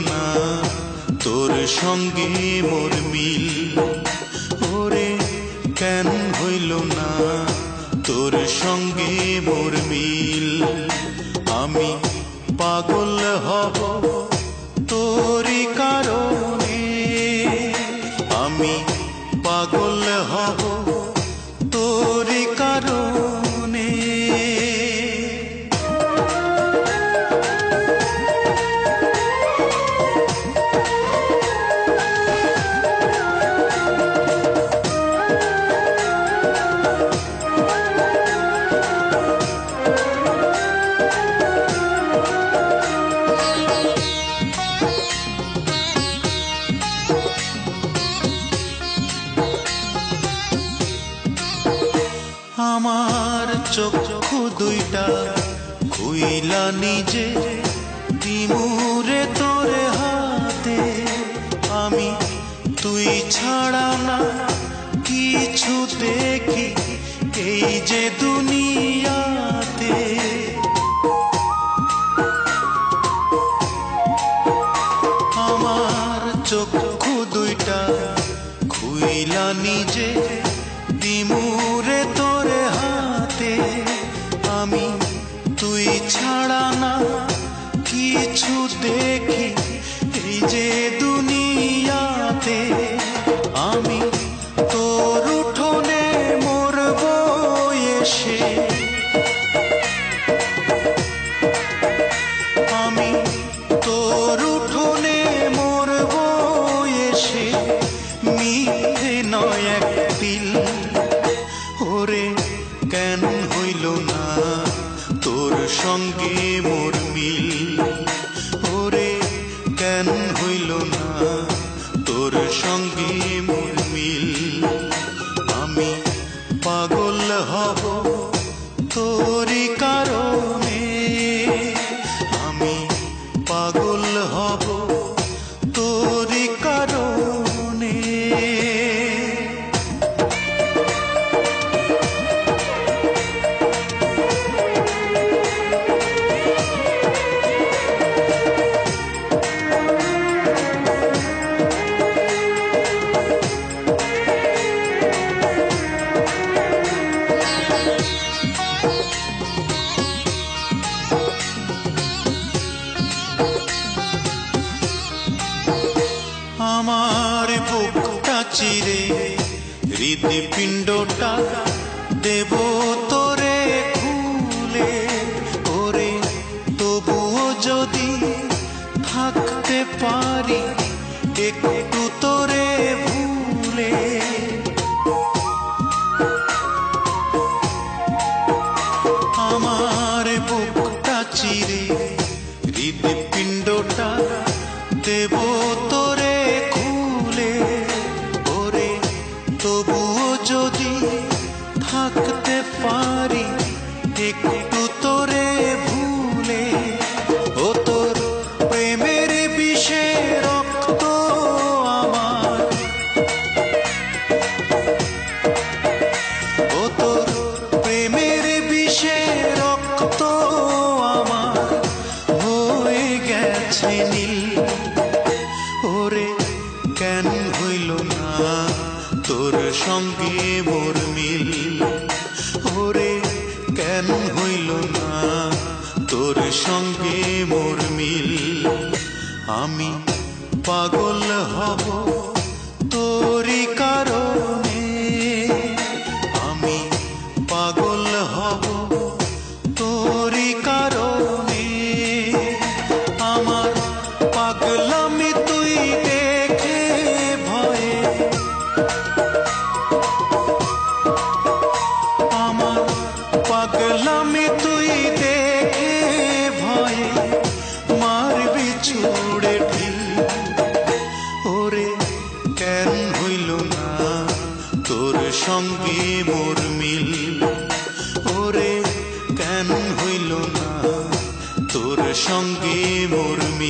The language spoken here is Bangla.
না তোর সঙ্গে মোর মিল, ওরে কেন হইল না তোর সঙ্গে মোর মিল। আমি পাগল হব তোরই কারণে, আমি পাগল হব তোরই কারণে। আমার চক্ষু দুইটা খুইলা নিজে দিমুরে তোরে হাতে, আমি তুই ছাড়া না কিছু দেখি এই যে দুনিয়াতে। আমার চক্ষু দুইটা খুইলা নিজে দিমুরে তোরে হাতে, আমি তুই ছাড়া না কিছু দেখি এই যে দুনিয়াতে। আমি তোর উঠোনে মরব এসে, আমি তোর উঠোনে মরব এসে, মিথ্যে নয় এক দিল। ওরে কেন হইল না তোর সঙ্গে মোর মিল, ওরে কেন হইল না তোর সঙ্গে মোর মিল। আমি পাগল হব তোরই কারণে, আমি পাগল হব তোরই কারণে। আমার বুকটা চিরে হৃদপিণ্ডটা দেব তোরে খুলে, ওরে তবুও যদি থাকতে পারি একটু তোরে ভুলে। আমার বুকটা চিরে হৃদপিণ্ডটা দেব তোরে খুলে, ওরে তবুও যদি থাকতে পারি একটু তোরে ভুলে। ও তোর প্রেমের বিষে রক্ত আমার, ও তোর প্রেমের বিষে রক্ত আমার হয়ে গেছে নীল। ওরে কেন হইল না তোর সঙ্গে মোর মিল, ওরে কেন হইল না তোর সঙ্গে মোর মিল। আমি পাগল হব তোরই কারণে, আমি পাগল হব তোরই কারণে। আমার পাগলামি তুই দেখে ভয়ে, আমার পাগলামি তুই দেখে ভয়ে মারবি ছুড়ে ঢিল। ওরে কেন হইল না তোর সঙ্গে মোর মিল, ওরে কেন হইল না তোর সঙ্গে মোর মিল।